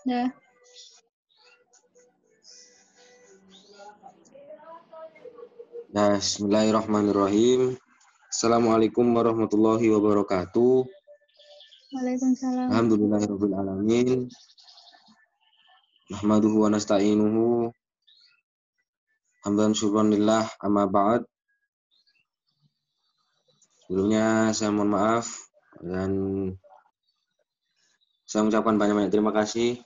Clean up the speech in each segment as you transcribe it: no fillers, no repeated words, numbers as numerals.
Ya. Nah, bismillahirrahmanirrahim. Assalamualaikum warahmatullahi wabarakatuh. Waalaikumsalam. Alhamdulillahirabbil alamin. Nahmaduhu wa nasta'inuhu. Hamdan syukranillah amma ba'd. Sebelumnya saya mohon maaf dan saya mengucapkan banyak-banyak terima kasih.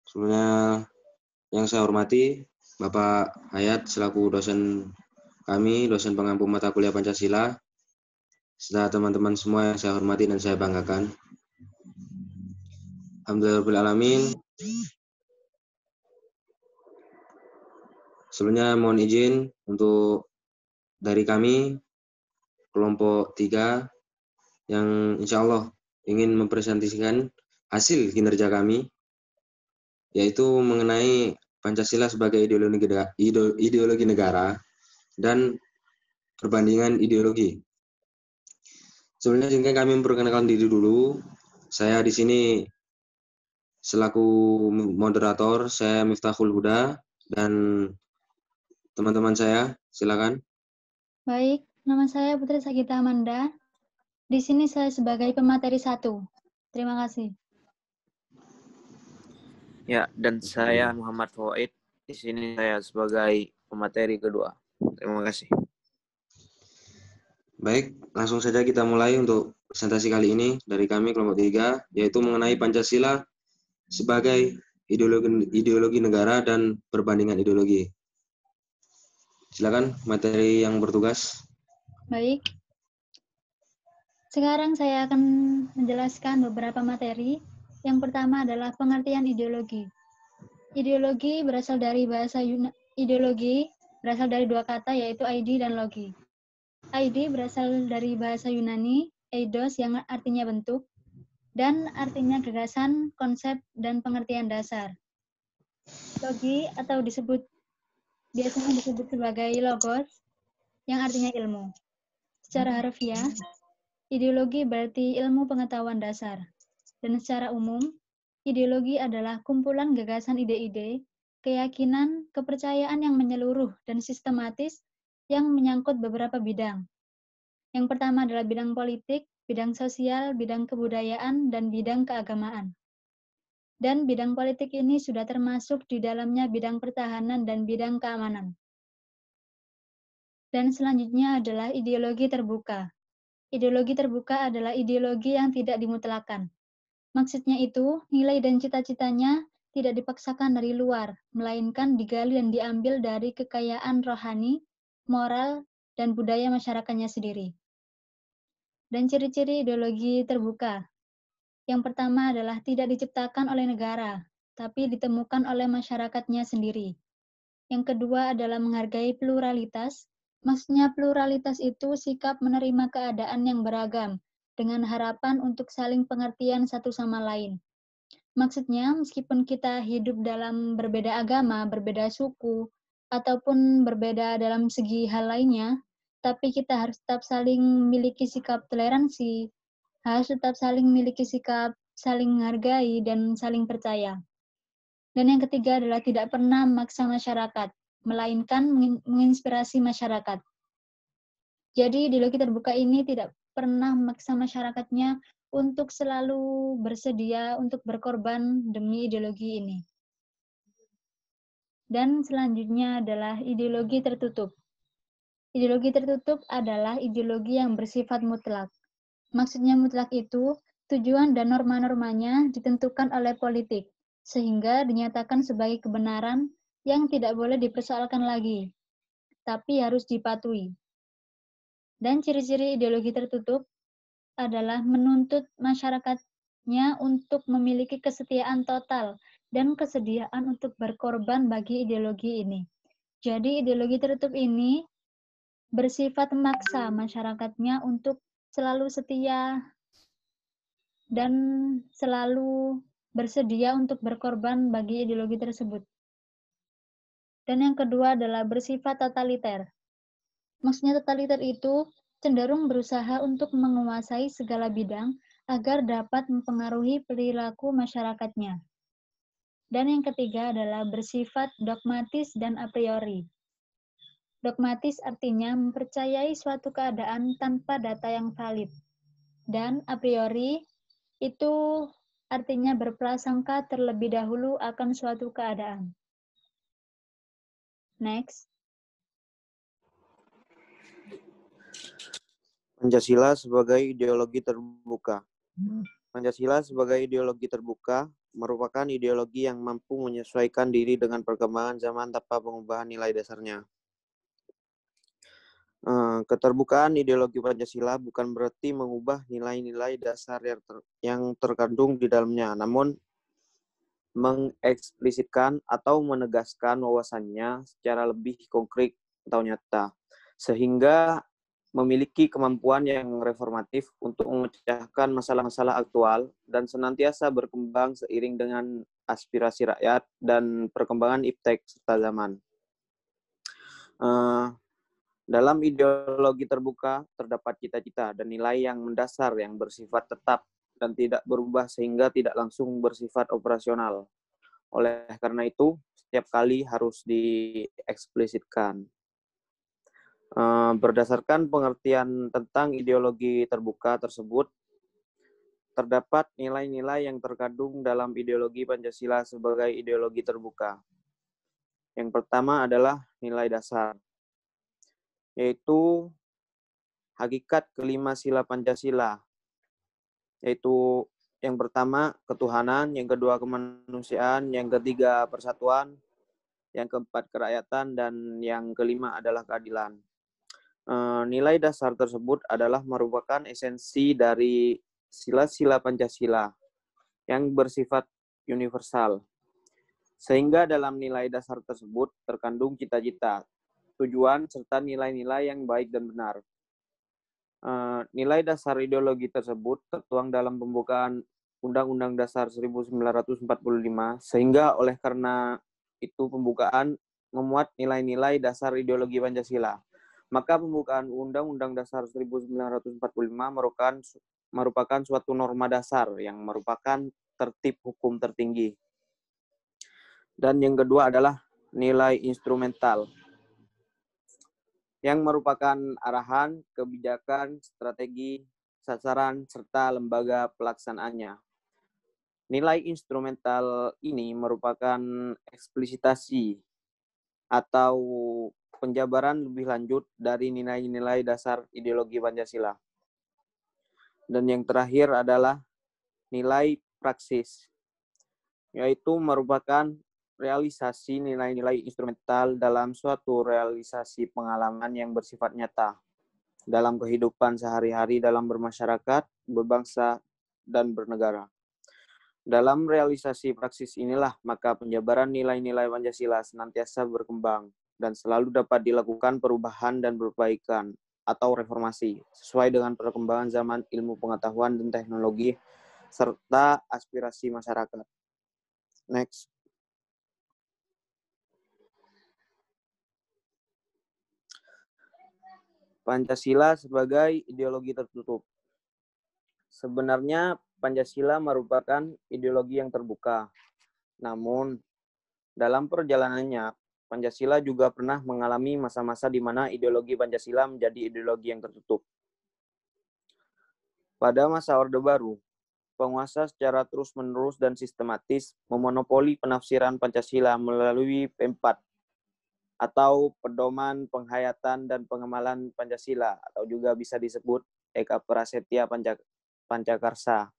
Sebelumnya yang saya hormati Bapak Hayat selaku dosen kami, dosen pengampu mata kuliah Pancasila, serta teman-teman semua yang saya hormati dan saya banggakan. Alhamdulillahirabbil alamin. Sebelumnya mohon izin untuk dari kami kelompok 3 yang insya Allah ingin mempresentasikan hasil kinerja kami, yaitu mengenai Pancasila sebagai ideologi negara dan perbandingan ideologi. Sebelumnya singkat kami memperkenalkan diri dulu. Saya di sini selaku moderator, saya Miftahul Huda, dan teman-teman saya, silakan. Baik, nama saya Putri Sagita Amanda. Di sini saya sebagai pemateri 1. Terima kasih. Ya, dan saya Muhammad Fawait. Di sini saya sebagai pemateri kedua. Terima kasih. Baik, langsung saja kita mulai untuk presentasi kali ini dari kami kelompok 3, yaitu mengenai Pancasila sebagai ideologi negara dan perbandingan ideologi. Silakan materi yang bertugas. Baik. Sekarang saya akan menjelaskan beberapa materi. Yang pertama adalah pengertian ideologi. Ideologi berasal dari ideologi berasal dari dua kata, yaitu ID dan logi. ID berasal dari bahasa Yunani, eidos, yang artinya bentuk, dan artinya gagasan, konsep, dan pengertian dasar. Logi atau biasanya disebut sebagai logos, yang artinya ilmu. Secara harfiah, ideologi berarti ilmu pengetahuan dasar. Dan secara umum, ideologi adalah kumpulan gagasan ide-ide, keyakinan, kepercayaan yang menyeluruh dan sistematis yang menyangkut beberapa bidang. Yang pertama adalah bidang politik, bidang sosial, bidang kebudayaan, dan bidang keagamaan. Dan bidang politik ini sudah termasuk di dalamnya bidang pertahanan dan bidang keamanan. Dan selanjutnya adalah ideologi terbuka. Ideologi terbuka adalah ideologi yang tidak dimutlakan. Maksudnya itu, nilai dan cita-citanya tidak dipaksakan dari luar, melainkan digali dan diambil dari kekayaan rohani, moral, dan budaya masyarakatnya sendiri. Dan ciri-ciri ideologi terbuka. Yang pertama adalah tidak diciptakan oleh negara, tapi ditemukan oleh masyarakatnya sendiri. Yang kedua adalah menghargai pluralitas. Maksudnya pluralitas itu sikap menerima keadaan yang beragam, dengan harapan untuk saling pengertian satu sama lain. Maksudnya, meskipun kita hidup dalam berbeda agama, berbeda suku, ataupun berbeda dalam segi hal lainnya, tapi kita harus tetap saling memiliki sikap toleransi, harus tetap saling memiliki sikap saling menghargai dan saling percaya. Dan yang ketiga adalah tidak pernah memaksa masyarakat, melainkan menginspirasi masyarakat. Jadi ideologi terbuka ini tidak pernah memaksa masyarakatnya untuk selalu bersedia untuk berkorban demi ideologi ini. Dan selanjutnya adalah ideologi tertutup. Ideologi tertutup adalah ideologi yang bersifat mutlak. Maksudnya mutlak itu, tujuan dan norma-normanya ditentukan oleh politik, sehingga dinyatakan sebagai kebenaran yang tidak boleh dipersoalkan lagi, tapi harus dipatuhi. Dan ciri-ciri ideologi tertutup adalah menuntut masyarakatnya untuk memiliki kesetiaan total dan kesediaan untuk berkorban bagi ideologi ini. Jadi ideologi tertutup ini bersifat memaksa masyarakatnya untuk selalu setia dan selalu bersedia untuk berkorban bagi ideologi tersebut. Dan yang kedua adalah bersifat totaliter. Maksudnya totaliter itu cenderung berusaha untuk menguasai segala bidang agar dapat mempengaruhi perilaku masyarakatnya. Dan yang ketiga adalah bersifat dogmatis dan a priori. Dogmatis artinya mempercayai suatu keadaan tanpa data yang valid. Dan a priori itu artinya berprasangka terlebih dahulu akan suatu keadaan. Next. Pancasila sebagai ideologi terbuka. Pancasila sebagai ideologi terbuka merupakan ideologi yang mampu menyesuaikan diri dengan perkembangan zaman tanpa pengubahan nilai dasarnya. Keterbukaan ideologi Pancasila bukan berarti mengubah nilai-nilai dasar yang terkandung di dalamnya, namun mengeksplisitkan atau menegaskan wawasannya secara lebih konkret atau nyata, sehingga memiliki kemampuan yang reformatif untuk memecahkan masalah-masalah aktual dan senantiasa berkembang seiring dengan aspirasi rakyat dan perkembangan iptek serta zaman. Dalam ideologi terbuka terdapat cita-cita dan nilai yang mendasar yang bersifat tetap dan tidak berubah sehingga tidak langsung bersifat operasional. Oleh karena itu, setiap kali harus dieksplisitkan. Berdasarkan pengertian tentang ideologi terbuka tersebut, terdapat nilai-nilai yang terkandung dalam ideologi Pancasila sebagai ideologi terbuka. Yang pertama adalah nilai dasar, yaitu hakikat kelima sila Pancasila, yaitu yang pertama ketuhanan, yang kedua kemanusiaan, yang ketiga persatuan, yang keempat kerakyatan, dan yang kelima adalah keadilan. Nilai dasar tersebut adalah merupakan esensi dari sila-sila Pancasila yang bersifat universal. Sehingga dalam nilai dasar tersebut terkandung cita-cita, tujuan, serta nilai-nilai yang baik dan benar. Nilai dasar ideologi tersebut tertuang dalam pembukaan Undang-Undang Dasar 1945, sehingga oleh karena itu pembukaan memuat nilai-nilai dasar ideologi Pancasila. Maka pembukaan Undang-Undang Dasar 1945 merupakan suatu norma dasar yang merupakan tertib hukum tertinggi. Dan yang kedua adalah nilai instrumental, yang merupakan arahan, kebijakan, strategi, sasaran, serta lembaga pelaksanaannya. Nilai instrumental ini merupakan eksplisitasi atau penjabaran lebih lanjut dari nilai-nilai dasar ideologi Pancasila. Dan yang terakhir adalah nilai praksis, yaitu merupakan realisasi nilai-nilai instrumental dalam suatu realisasi pengalaman yang bersifat nyata dalam kehidupan sehari-hari dalam bermasyarakat, berbangsa, dan bernegara. Dalam realisasi praksis inilah maka penjabaran nilai-nilai Pancasila senantiasa berkembang dan selalu dapat dilakukan perubahan dan perbaikan atau reformasi sesuai dengan perkembangan zaman ilmu pengetahuan dan teknologi serta aspirasi masyarakat. Next. Pancasila sebagai ideologi tertutup. Sebenarnya Pancasila merupakan ideologi yang terbuka. Namun, dalam perjalanannya, Pancasila juga pernah mengalami masa-masa di mana ideologi Pancasila menjadi ideologi yang tertutup. Pada masa Orde Baru, penguasa secara terus-menerus dan sistematis memonopoli penafsiran Pancasila melalui P4 atau Pedoman Penghayatan dan Pengamalan Pancasila, atau juga bisa disebut Eka Prasetya Pancakarsa.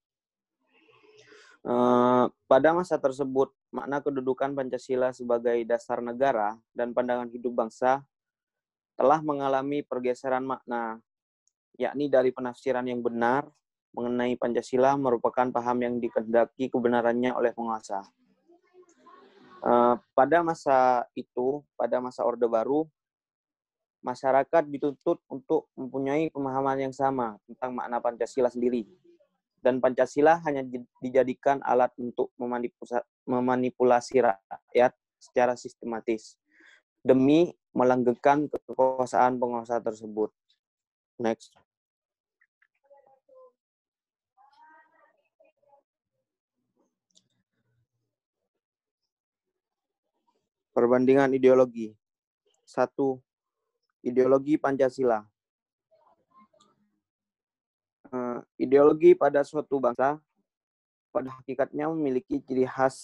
Pada masa tersebut, makna kedudukan Pancasila sebagai dasar negara dan pandangan hidup bangsa telah mengalami pergeseran makna, yakni dari penafsiran yang benar mengenai Pancasila merupakan paham yang dikehendaki kebenarannya oleh penguasa. Pada masa itu, pada masa Orde Baru, masyarakat dituntut untuk mempunyai pemahaman yang sama tentang makna Pancasila sendiri. Dan Pancasila hanya dijadikan alat untuk memanipulasi rakyat secara sistematis demi melanggengkan kekuasaan penguasa tersebut. Next. Perbandingan ideologi. 1. Ideologi Pancasila. Ideologi pada suatu bangsa pada hakikatnya memiliki ciri khas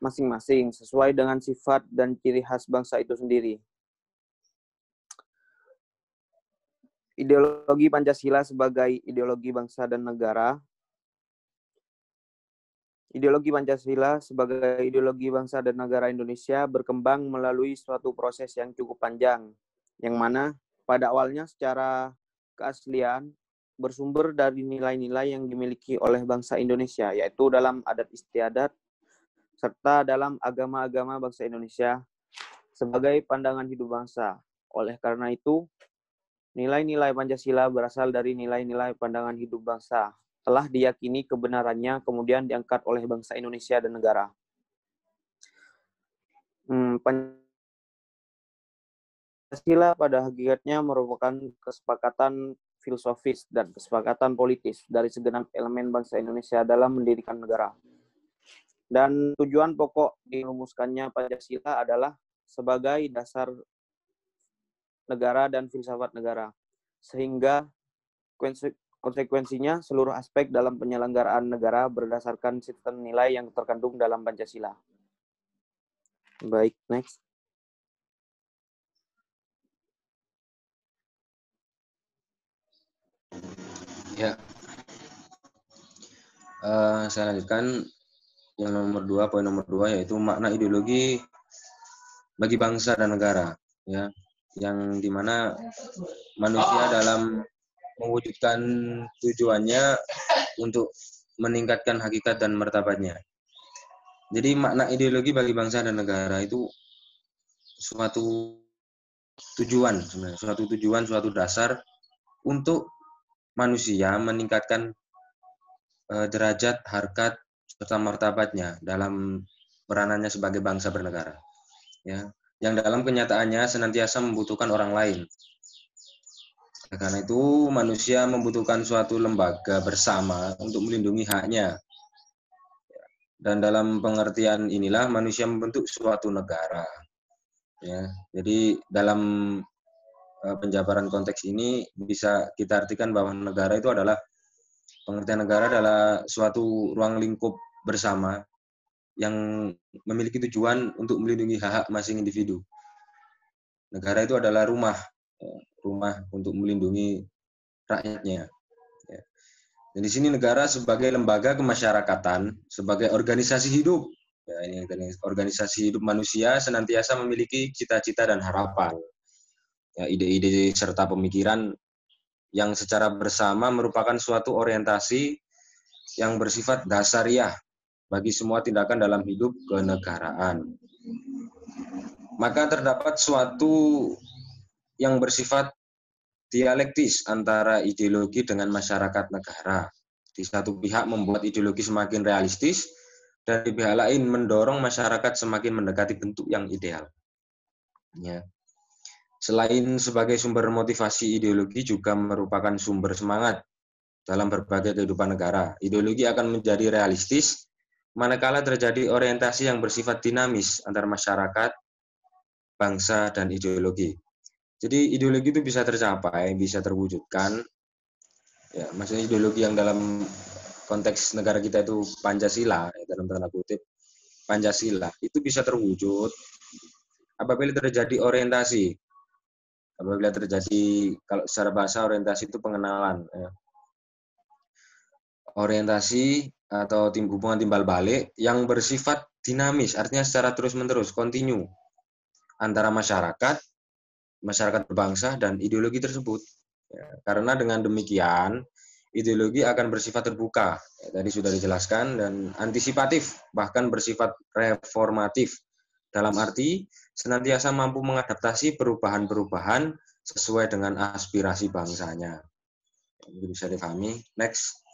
masing-masing sesuai dengan sifat dan ciri khas bangsa itu sendiri. Ideologi Pancasila sebagai ideologi bangsa dan negara. Ideologi Pancasila sebagai ideologi bangsa dan negara Indonesia berkembang melalui suatu proses yang cukup panjang, yang mana pada awalnya secara keaslian bersumber dari nilai-nilai yang dimiliki oleh bangsa Indonesia, yaitu dalam adat istiadat, serta dalam agama-agama bangsa Indonesia sebagai pandangan hidup bangsa. Oleh karena itu, nilai-nilai Pancasila berasal dari nilai-nilai pandangan hidup bangsa. Telah diyakini kebenarannya, kemudian diangkat oleh bangsa Indonesia dan negara. Pancasila pada hakikatnya merupakan kesepakatan filosofis dan kesepakatan politis dari segenap elemen bangsa Indonesia dalam mendirikan negara. Dan tujuan pokok dirumuskannya Pancasila adalah sebagai dasar negara dan filsafat negara. Sehingga konsekuensinya seluruh aspek dalam penyelenggaraan negara berdasarkan sistem nilai yang terkandung dalam Pancasila. Baik, next. Ya, saya lanjutkan yang nomor 2, poin nomor 2, yaitu makna ideologi bagi bangsa dan negara, ya, yang dimana manusia dalam mewujudkan tujuannya untuk meningkatkan hakikat dan martabatnya. Jadi makna ideologi bagi bangsa dan negara itu suatu tujuan sebenarnya, suatu dasar untuk manusia meningkatkan derajat, harkat, serta martabatnya dalam peranannya sebagai bangsa bernegara. Ya, yang dalam kenyataannya senantiasa membutuhkan orang lain. Karena itu manusia membutuhkan suatu lembaga bersama untuk melindungi haknya. Dan dalam pengertian inilah manusia membentuk suatu negara. Ya, jadi dalam penjabaran konteks ini bisa kita artikan bahwa negara itu adalah, pengertian negara adalah suatu ruang lingkup bersama yang memiliki tujuan untuk melindungi hak-hak masing individu. Negara itu adalah rumah untuk melindungi rakyatnya. Dan di sini negara sebagai lembaga kemasyarakatan, sebagai organisasi hidup. Ya, ini organisasi hidup manusia senantiasa memiliki cita-cita dan harapan. Ya, ide-ide serta pemikiran yang secara bersama merupakan suatu orientasi yang bersifat dasariah bagi semua tindakan dalam hidup kenegaraan. Maka terdapat suatu yang bersifat dialektis antara ideologi dengan masyarakat negara. Di satu pihak membuat ideologi semakin realistis, dan di pihak lain mendorong masyarakat semakin mendekati bentuk yang ideal. Ya. Selain sebagai sumber motivasi, ideologi juga merupakan sumber semangat dalam berbagai kehidupan negara. Ideologi akan menjadi realistis manakala terjadi orientasi yang bersifat dinamis antara masyarakat, bangsa, dan ideologi. Jadi ideologi itu bisa tercapai, bisa terwujudkan. Ya, maksudnya ideologi yang dalam konteks negara kita itu Pancasila, dalam tanda kutip Pancasila, itu bisa terwujud apabila terjadi orientasi. Apabila terjadi, kalau secara bahasa orientasi itu pengenalan. Ya. Orientasi atau hubungan timbal balik yang bersifat dinamis, artinya secara terus-menerus, kontinu, antara masyarakat berbangsa, dan ideologi tersebut. Ya, karena dengan demikian, ideologi akan bersifat terbuka, ya, tadi sudah dijelaskan, dan antisipatif, bahkan bersifat reformatif, dalam arti senantiasa mampu mengadaptasi perubahan-perubahan sesuai dengan aspirasi bangsanya. Itu bisa dipahami. Next.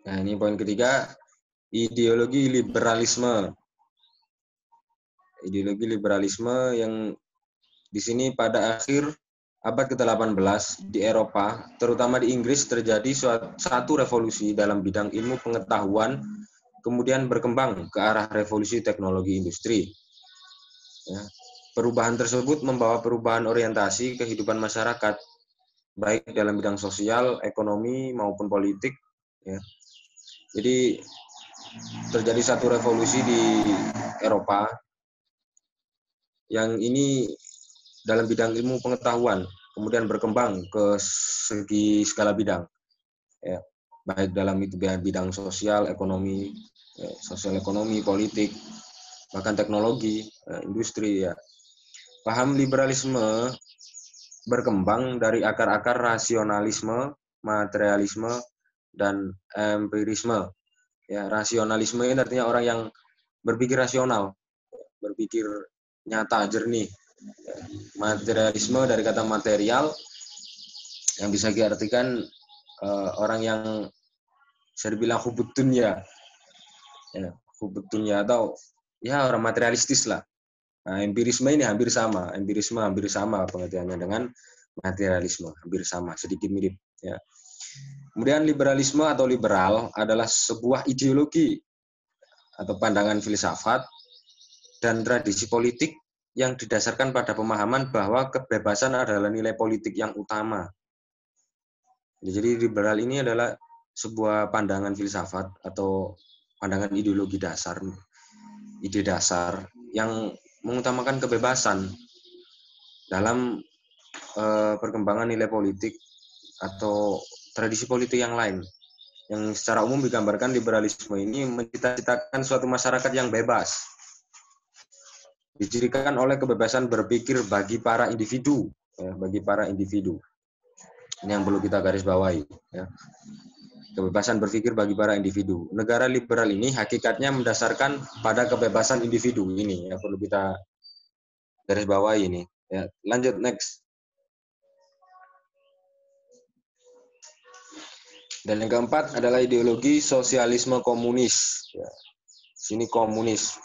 Nah, ini poin ketiga, ideologi liberalisme. Ideologi liberalisme yang di sini pada akhir abad ke-18 di Eropa, terutama di Inggris, terjadi satu revolusi dalam bidang ilmu pengetahuan kemudian berkembang ke arah revolusi teknologi industri. Ya. Perubahan tersebut membawa perubahan orientasi kehidupan masyarakat, baik dalam bidang sosial, ekonomi, maupun politik. Ya. Jadi terjadi satu revolusi di Eropa yang ini dalam bidang ilmu pengetahuan, kemudian berkembang ke segi skala bidang, ya, baik dalam itu bidang sosial, ekonomi, politik, bahkan teknologi, industri. Ya. Paham liberalisme berkembang dari akar-akar rasionalisme, materialisme, dan empirisme. Ya, rasionalisme ini artinya orang yang berpikir rasional, berpikir nyata, jernih. Materialisme dari kata material yang bisa diartikan orang yang bisa dibilang hubud dunya, atau ya orang materialistis lah. Nah, empirisme ini hampir sama pengertiannya dengan materialisme, hampir sama, sedikit mirip. Ya. Kemudian liberalisme atau liberal adalah sebuah ideologi atau pandangan filsafat dan tradisi politik yang didasarkan pada pemahaman bahwa kebebasan adalah nilai politik yang utama. Jadi liberal ini adalah sebuah pandangan filsafat atau pandangan ideologi dasar, ide dasar yang mengutamakan kebebasan dalam perkembangan nilai politik atau tradisi politik yang lain. Yang secara umum digambarkan liberalisme ini mencita-citakan suatu masyarakat yang bebas, dicirikan oleh kebebasan berpikir bagi para individu, Ini yang perlu kita garis bawahi. Ya. Kebebasan berpikir bagi para individu. Negara liberal ini hakikatnya mendasarkan pada kebebasan individu ini, yang perlu kita garis bawahi ini. Ya. Lanjut next. Dan yang keempat adalah ideologi sosialisme komunis. Ya. Sini komunis,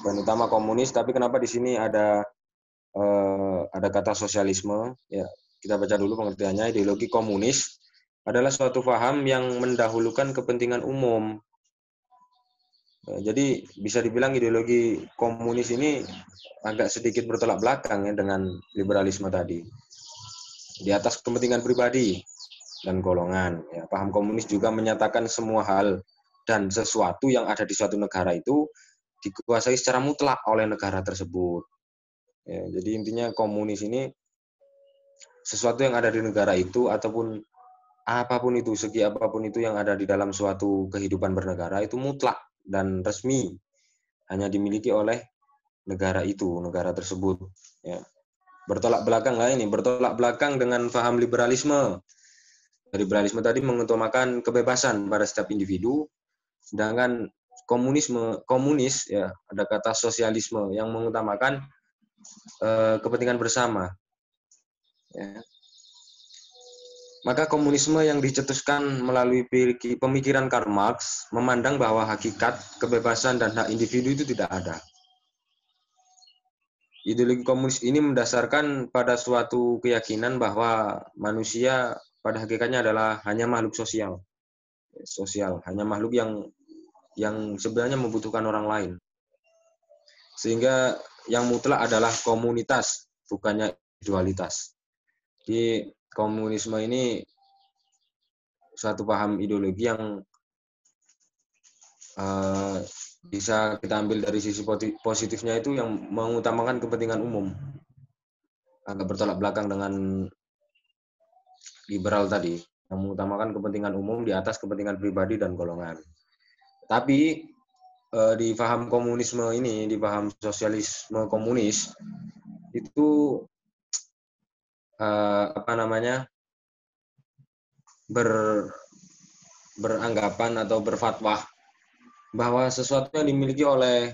dan utama komunis. Tapi kenapa di sini ada kata sosialisme? Ya, kita baca dulu pengertiannya. Ideologi komunis adalah suatu paham yang mendahulukan kepentingan umum. Jadi bisa dibilang ideologi komunis ini agak sedikit bertolak belakang ya dengan liberalisme tadi. Di atas kepentingan pribadi dan golongan. Ya, paham komunis juga menyatakan semua hal dan sesuatu yang ada di suatu negara itu dikuasai secara mutlak oleh negara tersebut. Ya, jadi intinya komunis ini sesuatu yang ada di negara itu ataupun apapun itu, segi apapun itu yang ada di dalam suatu kehidupan bernegara itu mutlak dan resmi, hanya dimiliki oleh negara itu, negara tersebut. Ya. Bertolak belakang dengan paham liberalisme. Liberalisme tadi mengutamakan kebebasan pada setiap individu, sedangkan komunis ya ada kata sosialisme yang mengutamakan kepentingan bersama. Ya. Maka komunisme yang dicetuskan melalui pemikiran Karl Marx memandang bahwa hakikat, kebebasan, dan hak individu itu tidak ada. Ideologi komunis ini mendasarkan pada suatu keyakinan bahwa manusia pada hakikatnya adalah hanya makhluk sosial, hanya makhluk yang sebenarnya membutuhkan orang lain. Sehingga yang mutlak adalah komunitas, bukannya individualitas. Jadi komunisme ini suatu paham ideologi yang bisa kita ambil dari sisi positifnya itu yang mengutamakan kepentingan umum. Agak bertolak belakang dengan liberal tadi, yang mengutamakan kepentingan umum di atas kepentingan pribadi dan golongan. Tapi di paham komunisme ini, di paham sosialisme komunis, itu beranggapan atau berfatwa bahwa sesuatu yang dimiliki oleh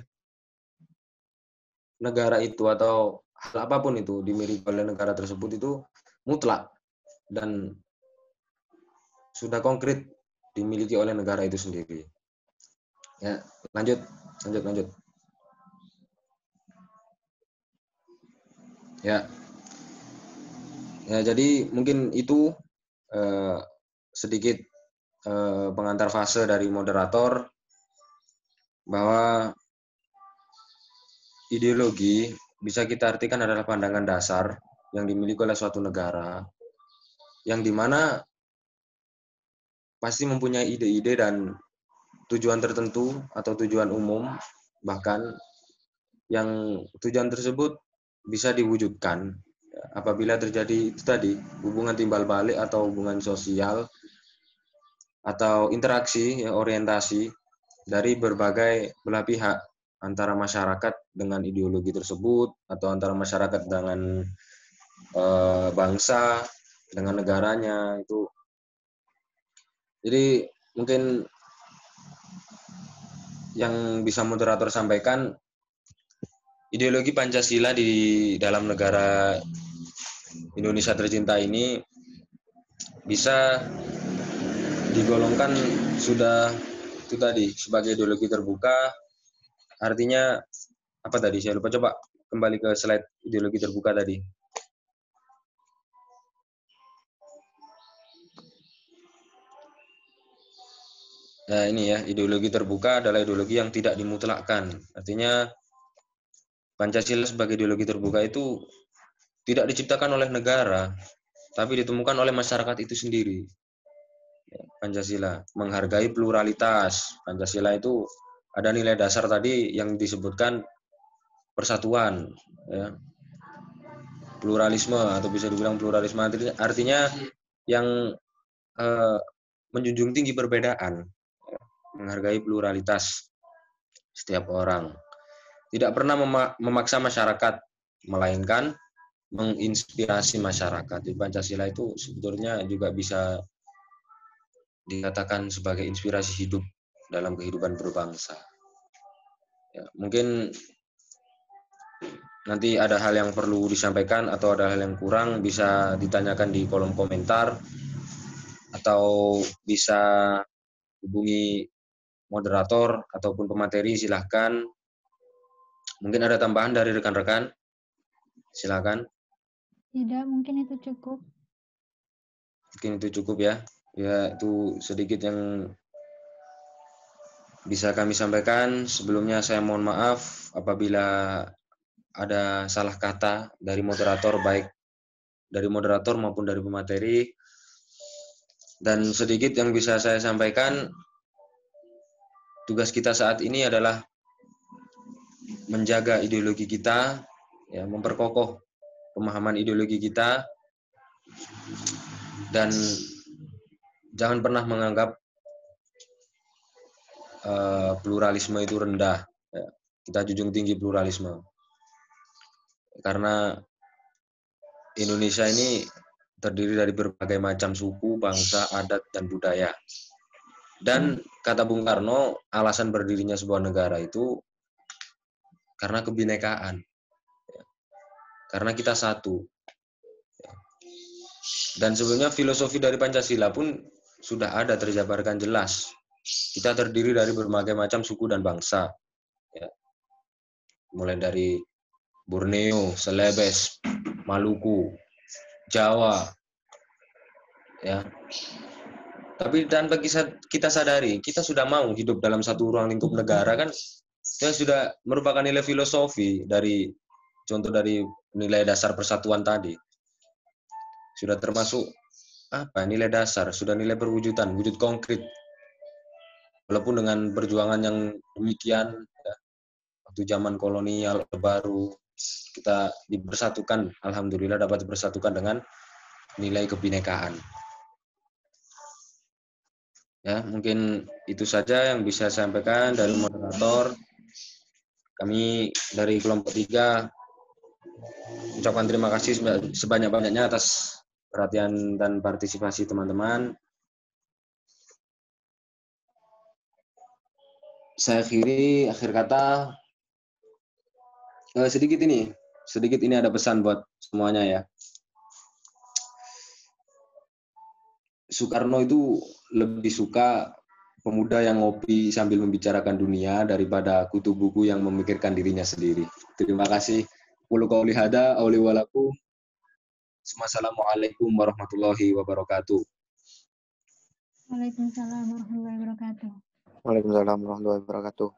negara itu atau hal apapun itu dimiliki oleh negara tersebut itu mutlak dan sudah konkret dimiliki oleh negara itu sendiri. Ya, lanjut. Ya, jadi mungkin itu sedikit pengantar fase dari moderator. bahwa ideologi bisa kita artikan adalah pandangan dasar yang dimiliki oleh suatu negara, yang dimana pasti mempunyai ide-ide dan tujuan tertentu atau tujuan umum, bahkan yang tujuan tersebut bisa diwujudkan apabila terjadi itu tadi, hubungan timbal balik atau hubungan sosial atau interaksi, ya, orientasi dari berbagai belah pihak antara masyarakat dengan ideologi tersebut atau antara masyarakat dengan bangsa dengan negaranya itu. Jadi mungkin yang bisa moderator sampaikan, ideologi Pancasila di dalam negara Indonesia tercinta ini bisa digolongkan sudah itu tadi sebagai ideologi terbuka. Artinya apa tadi? Saya lupa, coba kembali ke slide ideologi terbuka tadi. Nah ini ya, ideologi terbuka adalah ideologi yang tidak dimutlakkan. Artinya Pancasila sebagai ideologi terbuka itu tidak diciptakan oleh negara, tapi ditemukan oleh masyarakat itu sendiri. Pancasila menghargai pluralitas. Pancasila itu ada nilai dasar tadi yang disebutkan persatuan, ya. Pluralisme atau bisa dibilang pluralisme artinya yang menjunjung tinggi perbedaan, menghargai pluralitas setiap orang, tidak pernah memaksa masyarakat, melainkan menginspirasi masyarakat. Di Pancasila itu sebetulnya juga bisa dikatakan sebagai inspirasi hidup dalam kehidupan berbangsa. Ya, mungkin nanti ada hal yang perlu disampaikan atau ada hal yang kurang bisa ditanyakan di kolom komentar atau bisa hubungi moderator ataupun pemateri, silahkan. Mungkin ada tambahan dari rekan-rekan, silakan. Tidak, mungkin itu cukup. Mungkin itu cukup ya. Ya, itu sedikit yang bisa kami sampaikan. Sebelumnya saya mohon maaf apabila ada salah kata dari moderator, baik dari moderator maupun dari pemateri. Dan sedikit yang bisa saya sampaikan, tugas kita saat ini adalah menjaga ideologi kita, ya, memperkokoh pemahaman ideologi kita, dan jangan pernah menganggap pluralisme itu rendah. Ya, kita junjung tinggi pluralisme. Karena Indonesia ini terdiri dari berbagai macam suku, bangsa, adat, dan budaya. Dan kata Bung Karno, alasan berdirinya sebuah negara itu karena kebinekaan. Karena kita satu. Dan sebelumnya filosofi dari Pancasila pun sudah ada terjabarkan jelas. Kita terdiri dari berbagai macam suku dan bangsa. Ya. Mulai dari Borneo, Celebes, Maluku, Jawa, ya. Tapi tanpa kita sadari, kita sudah mau hidup dalam satu ruang lingkup negara, kan? Itu sudah merupakan nilai filosofi dari contoh dari nilai dasar persatuan tadi. Sudah termasuk apa? Nilai dasar, sudah nilai perwujudan, wujud konkret. Walaupun dengan perjuangan yang demikian, ya, waktu zaman kolonial baru kita dipersatukan, alhamdulillah dapat dipersatukan dengan nilai kebinekaan. Ya, mungkin itu saja yang bisa saya sampaikan dari moderator. Kami dari kelompok 3 ucapkan terima kasih sebanyak-banyaknya atas perhatian dan partisipasi teman-teman. Saya akhiri, akhir kata, sedikit ini ada pesan buat semuanya ya. Soekarno itu lebih suka pemuda yang ngopi sambil membicarakan dunia daripada kutu buku yang memikirkan dirinya sendiri. Terima kasih. Qul qouli hadza auli walakum. Wassalamualaikum warahmatullahi wabarakatuh. Waalaikumsalam warahmatullahi wabarakatuh. Waalaikumsalam warahmatullahi wabarakatuh.